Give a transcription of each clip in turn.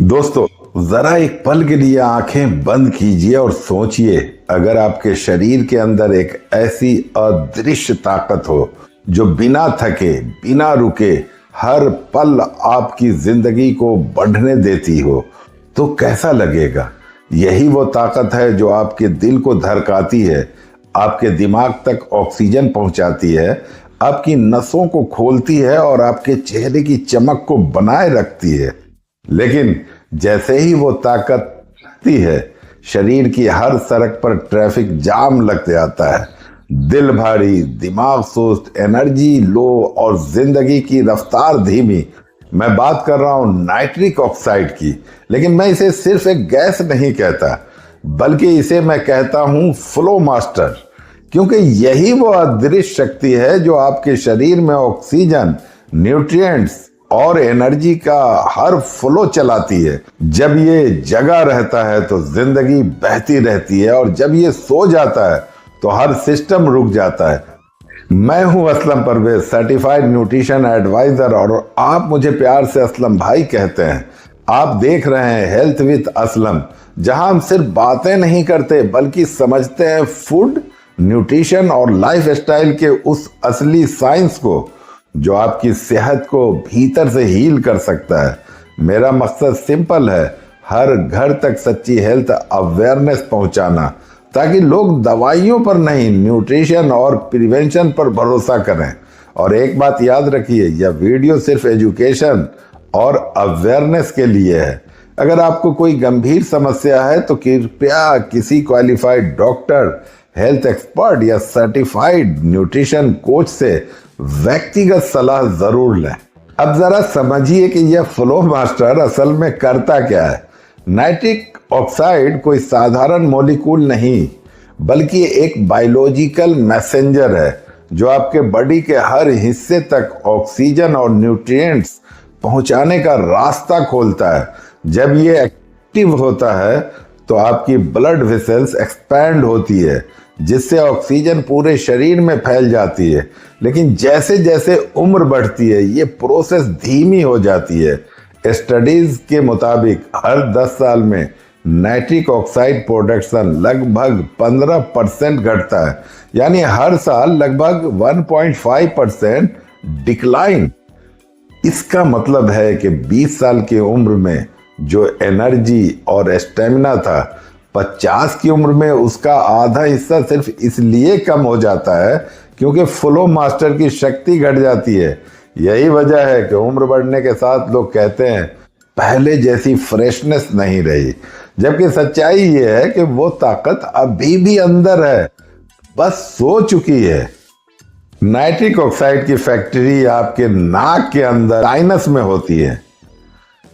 दोस्तों, जरा एक पल के लिए आंखें बंद कीजिए और सोचिए, अगर आपके शरीर के अंदर एक ऐसी अदृश्य ताकत हो जो बिना थके, बिना रुके हर पल आपकी जिंदगी को बढ़ने देती हो, तो कैसा लगेगा। यही वो ताकत है जो आपके दिल को धड़काती है, आपके दिमाग तक ऑक्सीजन पहुंचाती है, आपकी नसों को खोलती है और आपके चेहरे की चमक को बनाए रखती है। लेकिन जैसे ही वो ताकत आती है, शरीर की हर सड़क पर ट्रैफिक जाम लग जाता है। दिल भारी, दिमाग सुस्त, एनर्जी लो और जिंदगी की रफ्तार धीमी। मैं बात कर रहा हूं नाइट्रिक ऑक्साइड की, लेकिन मैं इसे सिर्फ एक गैस नहीं कहता, बल्कि इसे मैं कहता हूं फ्लो मास्टर, क्योंकि यही वो अदृश्य शक्ति है जो आपके शरीर में ऑक्सीजन, न्यूट्रिएंट्स और एनर्जी का हर फ्लो चलाती है। जब ये जगा रहता है तो जिंदगी बहती रहती है, और जब ये सो जाता है तो हर सिस्टम रुक जाता है। मैं हूं Aslam Parvez, certified nutrition advisor, और आप मुझे प्यार से असलम भाई कहते हैं। आप देख रहे हैं हेल्थ विद असलम, जहां हम सिर्फ बातें नहीं करते बल्कि समझते हैं फूड, न्यूट्रिशन और लाइफ स्टाइल के उस असली साइंस को जो आपकी सेहत को भीतर से हील कर सकता है। मेरा मकसद सिंपल है, हर घर तक सच्ची हेल्थ अवेयरनेस पहुंचाना, ताकि लोग दवाइयों पर नहीं, न्यूट्रिशन और प्रिवेंशन पर भरोसा करें। और एक बात याद रखिए, यह वीडियो सिर्फ एजुकेशन और अवेयरनेस के लिए है। अगर आपको कोई गंभीर समस्या है तो कृपया किसी क्वालिफाइड डॉक्टर, हेल्थ एक्सपर्ट या सर्टिफाइड न्यूट्रिशन कोच से व्यक्तिगत सलाह जरूर लें। अब जरा समझिए कि यह फ्लो मास्टर असल में करता क्या है। नाइट्रिक ऑक्साइड कोई साधारण मॉलिक्यूल नहीं, बल्कि एक बायोलॉजिकल मैसेंजर है जो आपके बॉडी के हर हिस्से तक ऑक्सीजन और न्यूट्रिएंट्स पहुंचाने का रास्ता खोलता है। जब ये एक्टिव होता है तो आपकी ब्लड वेसल्स एक्सपैंड होती है, जिससे ऑक्सीजन पूरे शरीर में फैल जाती है। लेकिन जैसे जैसे उम्र बढ़ती है, ये प्रोसेस धीमी हो जाती है। स्टडीज के मुताबिक हर 10 साल में नाइट्रिक ऑक्साइड प्रोडक्शन लगभग 15% घटता है, यानी हर साल लगभग 1.5% डिक्लाइन। इसका मतलब है कि 20 साल की उम्र में जो एनर्जी और स्टेमिना था, 50 की उम्र में उसका आधा हिस्सा सिर्फ इसलिए कम हो जाता है क्योंकि फ्लो मास्टर की शक्ति घट जाती है। यही वजह है कि उम्र बढ़ने के साथ लोग कहते हैं पहले जैसी फ्रेशनेस नहीं रही, जबकि सच्चाई ये है कि वो ताकत अभी भी अंदर है, बस सो चुकी है। नाइट्रिक ऑक्साइड की फैक्ट्री आपके नाक के अंदर साइनस में होती है।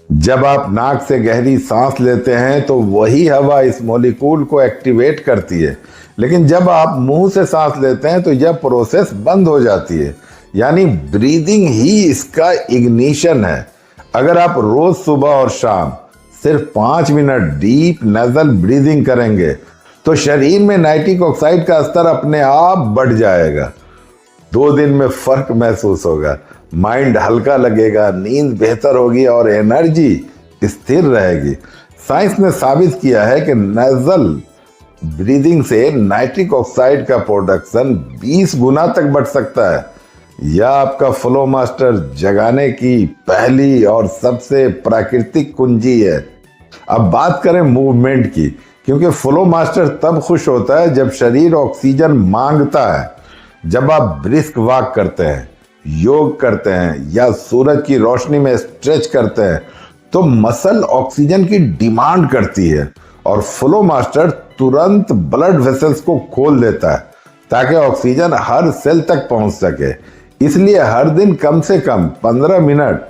जब आप नाक से गहरी सांस लेते हैं तो वही हवा इस मॉलिक्यूल को एक्टिवेट करती है, लेकिन जब आप मुंह से सांस लेते हैं तो यह प्रोसेस बंद हो जाती है। यानी ब्रीदिंग ही इसका इग्निशन है। अगर आप रोज सुबह और शाम सिर्फ 5 मिनट डीप नेजल ब्रीदिंग करेंगे तो शरीर में नाइट्रिक ऑक्साइड का स्तर अपने आप बढ़ जाएगा। 2 दिन में फर्क महसूस होगा, माइंड हल्का लगेगा, नींद बेहतर होगी और एनर्जी स्थिर रहेगी। साइंस ने साबित किया है कि नेजल ब्रीदिंग से नाइट्रिक ऑक्साइड का प्रोडक्शन 20 गुना तक बढ़ सकता है। यह आपका फ्लो मास्टर जगाने की पहली और सबसे प्राकृतिक कुंजी है। अब बात करें मूवमेंट की, क्योंकि फ्लो मास्टर तब खुश होता है जब शरीर ऑक्सीजन मांगता है। जब आप ब्रिस्क वॉक करते हैं, योग करते हैं या सूरज की रोशनी में स्ट्रेच करते हैं तो मसल ऑक्सीजन की डिमांड करती है, और फ्लो मास्टर तुरंत ब्लड वेसल्स को खोल देता है ताकि ऑक्सीजन हर सेल तक पहुंच सके। इसलिए हर दिन कम से कम 15 मिनट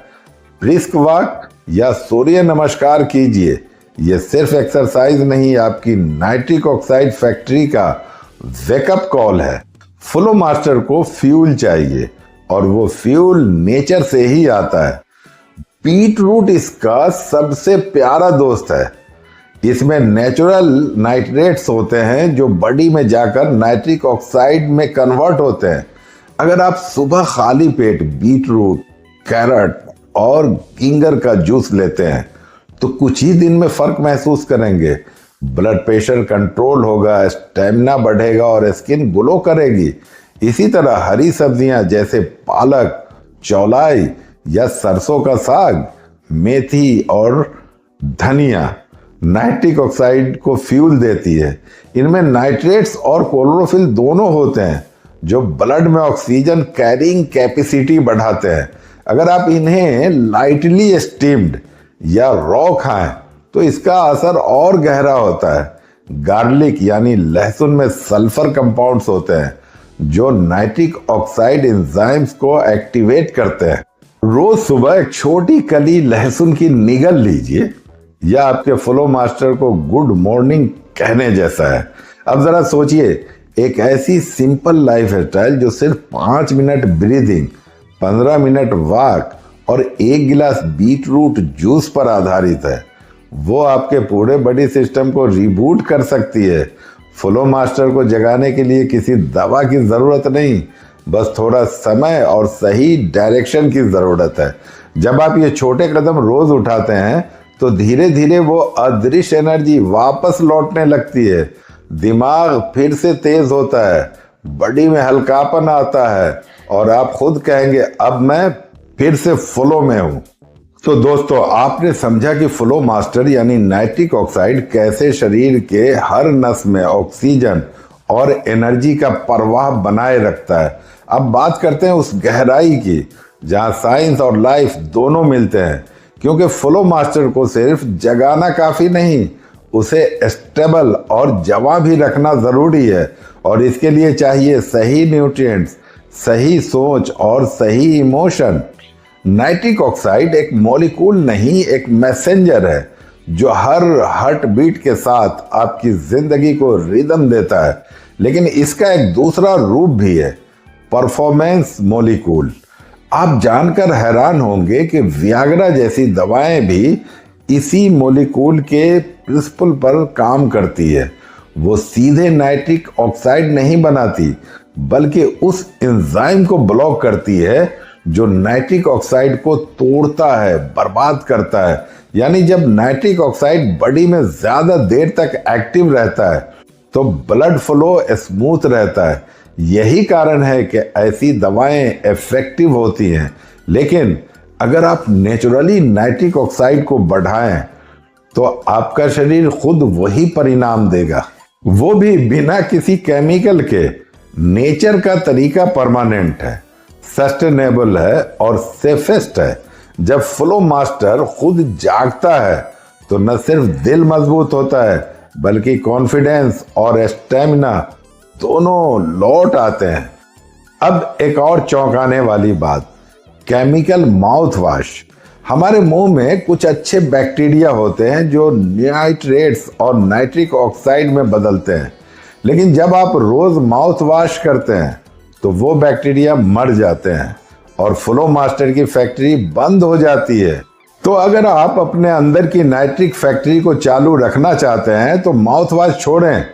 ब्रिस्क वॉक या सूर्य नमस्कार कीजिए। यह सिर्फ एक्सरसाइज नहीं, आपकी नाइट्रिक ऑक्साइड फैक्ट्री का वेकअप कॉल है। फ्लो मास्टर को फ्यूल चाहिए, और वो फ्यूल नेचर से ही आता है। बीट रूट इसका सबसे प्यारा दोस्त है। इसमें नेचुरल नाइट्रेट्स होते हैं जो बॉडी में जाकर नाइट्रिक ऑक्साइड में कन्वर्ट होते हैं। अगर आप सुबह खाली पेट बीट रूट, कैरेट और गिंगर का जूस लेते हैं तो कुछ ही दिन में फर्क महसूस करेंगे। ब्लड प्रेशर कंट्रोल होगा, स्टेमिना बढ़ेगा और स्किन ग्लो करेगी। इसी तरह हरी सब्जियां जैसे पालक, चौलाई या सरसों का साग, मेथी और धनिया नाइट्रिक ऑक्साइड को फ्यूल देती है। इनमें नाइट्रेट्स और क्लोरोफिल दोनों होते हैं जो ब्लड में ऑक्सीजन कैरिंग कैपेसिटी बढ़ाते हैं। अगर आप इन्हें लाइटली स्टीम्ड या रॉ खाएं तो इसका असर और गहरा होता है। गार्लिक यानी लहसुन में सल्फर कंपाउंड्स होते हैं जो नाइट्रिक ऑक्साइड एंजाइम्स को एक्टिवेट करते हैं। रोज सुबह एक छोटी कली लहसुन की निगल लीजिए, यह आपके फ्लो मास्टर को गुड मॉर्निंग कहने जैसा है। अब जरा सोचिए, एक ऐसी सिंपल लाइफ स्टाइल जो सिर्फ 5 मिनट ब्रीदिंग, 15 मिनट वॉक और 1 गिलास बीट रूट जूस पर आधारित है, वो आपके पूरे बॉडी सिस्टम को रिबूट कर सकती है। फ्लो मास्टर को जगाने के लिए किसी दवा की जरूरत नहीं, बस थोड़ा समय और सही डायरेक्शन की जरूरत है। जब आप ये छोटे कदम रोज उठाते हैं तो धीरे धीरे वो अदृश्य एनर्जी वापस लौटने लगती है। दिमाग फिर से तेज होता है, बॉडी में हल्कापन आता है और आप खुद कहेंगे अब मैं फिर से फ्लो में हूं। तो दोस्तों, आपने समझा कि फ्लो मास्टर यानी नाइट्रिक ऑक्साइड कैसे शरीर के हर नस में ऑक्सीजन और एनर्जी का प्रवाह बनाए रखता है। अब बात करते हैं उस गहराई की जहां साइंस और लाइफ दोनों मिलते हैं, क्योंकि फ्लो मास्टर को सिर्फ जगाना काफी नहीं, उसे स्टेबल और जवां भी रखना जरूरी है। और इसके लिए चाहिए सही न्यूट्रिएंट्स, सही सोच और सही इमोशन। नाइट्रिक ऑक्साइड एक मॉलिक्यूल नहीं, एक मैसेंजर है जो हर हार्ट बीट के साथ आपकी जिंदगी को रिदम देता है। लेकिन इसका एक दूसरा रूप भी है, परफॉर्मेंस मॉलिक्यूल। आप जानकर हैरान होंगे कि वियाग्रा जैसी दवाएं भी इसी मॉलिक्यूल के प्रिंसिपल पर काम करती है। वो सीधे नाइट्रिक ऑक्साइड नहीं बनाती, बल्कि उस एंजाइम को ब्लॉक करती है जो नाइट्रिक ऑक्साइड को तोड़ता है, बर्बाद करता है। यानी जब नाइट्रिक ऑक्साइड बॉडी में ज्यादा देर तक एक्टिव रहता है तो ब्लड फ्लो स्मूथ रहता है। यही कारण है कि ऐसी दवाएं इफेक्टिव होती हैं। लेकिन अगर आप नेचुरली नाइट्रिक ऑक्साइड को बढ़ाएं तो आपका शरीर खुद वही परिणाम देगा, वो भी बिना किसी केमिकल के। नेचर का तरीका परमानेंट है, सस्टेनेबल है और सेफेस्ट है। जब फ्लो मास्टर खुद जागता है तो न सिर्फ दिल मजबूत होता है, बल्कि कॉन्फिडेंस और स्टेमिना दोनों लौट आते हैं। अब एक और चौंकाने वाली बात, केमिकल माउथ वॉश। हमारे मुंह में कुछ अच्छे बैक्टीरिया होते हैं जो नाइट्रेट्स और नाइट्रिक ऑक्साइड में बदलते हैं, लेकिन जब आप रोज माउथ वॉश करते हैं तो वो बैक्टीरिया मर जाते हैं और फ्लो मास्टर की फैक्ट्री बंद हो जाती है। तो अगर आप अपने अंदर की नाइट्रिक फैक्ट्री को चालू रखना चाहते हैं तो माउथ वॉश छोड़ें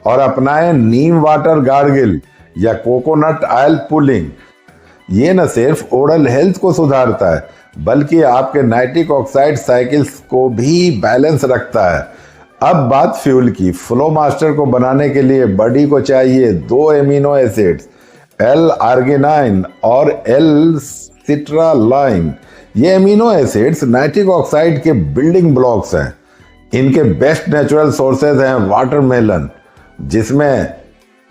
और अपनाएं नीम वाटर गार्गिल या कोकोनट ऑयल पुलिंग। ये न सिर्फ ओरल हेल्थ को सुधारता है, बल्कि आपके नाइट्रिक ऑक्साइड साइकिल्स को भी बैलेंस रखता है। अब बात फ्यूल की। फ्लो मास्टर को बनाने के लिए बॉडी को चाहिए 2 एमिनो एसिड्स, L-आर्गिनाइन और L-सिट्रालाइन। ये एमिनो एसिड्स नाइट्रिक ऑक्साइड के बिल्डिंग ब्लॉक्स हैं। इनके बेस्ट नेचुरल सोर्सेज हैं वाटरमेलन जिसमें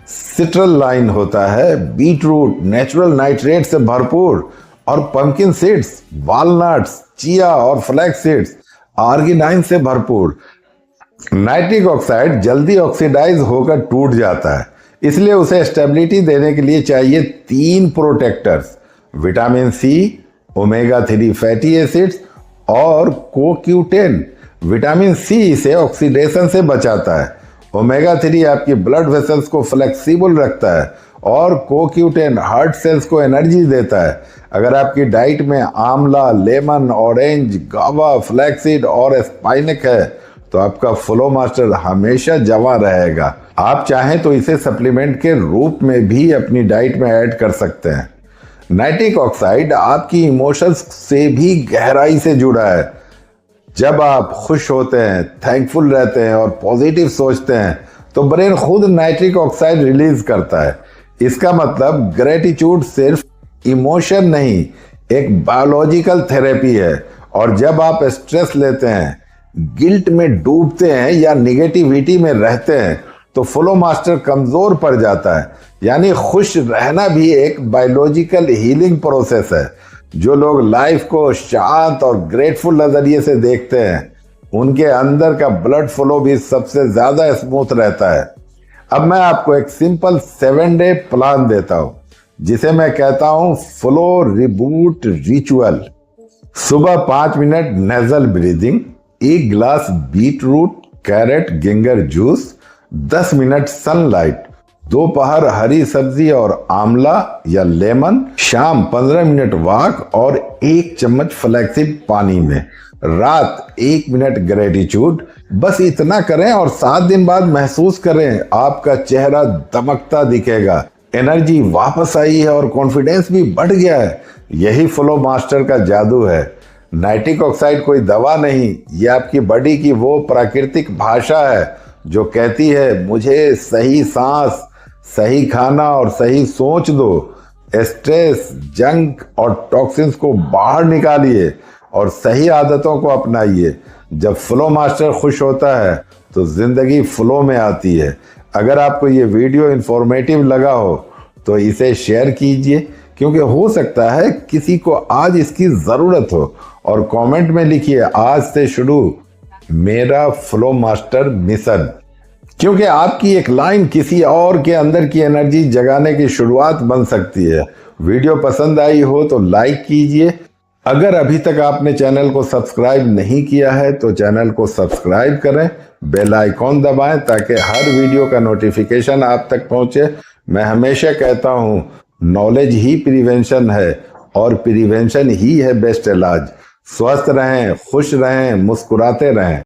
सिट्रलाइन होता है, बीटरूट नेचुरल नाइट्रेट से भरपूर, और पंपकिन सीड्स, वालनट्स, चिया और फ्लैक्स सीड्स आर्गिनाइन से भरपूर। नाइट्रिक ऑक्साइड जल्दी ऑक्सीडाइज होकर टूट जाता है, इसलिए उसे स्टेबिलिटी देने के लिए चाहिए 3 protectors, vitamin C, omega 3 fatty acids और कोक्यूटेन। विटामिन सी इसे ऑक्सीडेशन से बचाता है, ओमेगा 3 आपकी ब्लड वेसल्स को फ्लेक्सिबल रखता है और कोक्यूटेन हार्ट सेल्स को एनर्जी देता है। अगर आपकी डाइट में आंवला, लेमन, ऑरेंज, गावा, फ्लैक्सीड और स्पाइनक है तो आपका फ्लो मास्टर हमेशा जवां रहेगा। आप चाहें तो इसे सप्लीमेंट के रूप में भी अपनी डाइट में ऐड कर सकते हैं। नाइट्रिक ऑक्साइड आपकी इमोशंस से भी गहराई से जुड़ा है। जब आप खुश होते हैं, थैंकफुल रहते हैं और पॉजिटिव सोचते हैं तो ब्रेन खुद नाइट्रिक ऑक्साइड रिलीज करता है। इसका मतलब ग्रेटिट्यूड सिर्फ इमोशन नहीं, एक बायोलॉजिकल थेरेपी है। और जब आप स्ट्रेस लेते हैं, गिल्ट में डूबते हैं या निगेटिविटी में रहते हैं तो फ्लो मास्टर कमजोर पड़ जाता है। यानी खुश रहना भी एक बायोलॉजिकल हीलिंग प्रोसेस है। जो लोग लाइफ को शांत और ग्रेटफुल नजरिए से देखते हैं उनके अंदर का ब्लड फ्लो भी सबसे ज्यादा स्मूथ रहता है। अब मैं आपको एक सिंपल 7 डे प्लान देता हूं जिसे मैं कहता हूं फ्लो रिबूट रिचुअल। सुबह 5 मिनट नेजल ब्रीदिंग, 1 गिलास beet root carrot ginger juice, 10 minute sunlight, दोपहर हरी सब्जी और आंवला या लेमन, शाम 15 मिनट वॉक और 1 चम्मच फ्लैक्सीड पानी में, रात 1 मिनट ग्रेटिट्यूड। बस इतना करें और 7 दिन बाद महसूस करें आपका चेहरा दमकता दिखेगा, एनर्जी वापस आई है और कॉन्फिडेंस भी बढ़ गया है। यही फ्लो मास्टर का जादू है। नाइट्रिक ऑक्साइड कोई दवा नहीं, ये आपकी बॉडी की वो प्राकृतिक भाषा है जो कहती है मुझे सही सांस, सही खाना और सही सोच दो। स्ट्रेस, जंक और टॉक्सिन्स को बाहर निकालिए और सही आदतों को अपनाइए। जब फ्लो मास्टर खुश होता है तो जिंदगी फ्लो में आती है। अगर आपको ये वीडियो इंफॉर्मेटिव लगा हो तो इसे शेयर कीजिए, क्योंकि हो सकता है किसी को आज इसकी जरूरत हो। और कमेंट में लिखिए आज से शुरू मेरा फ्लो मास्टर मिशन, क्योंकि आपकी एक लाइन किसी और के अंदर की एनर्जी जगाने की शुरुआत बन सकती है। वीडियो पसंद आई हो तो लाइक कीजिए। अगर अभी तक आपने चैनल को सब्सक्राइब नहीं किया है तो चैनल को सब्सक्राइब करें, बेल आइकॉन दबाएं ताकि हर वीडियो का नोटिफिकेशन आप तक पहुंचे। मैं हमेशा कहता हूं नॉलेज ही प्रिवेंशन है और प्रिवेंशन ही है बेस्ट इलाज। स्वस्थ रहें, खुश रहें, मुस्कुराते रहें।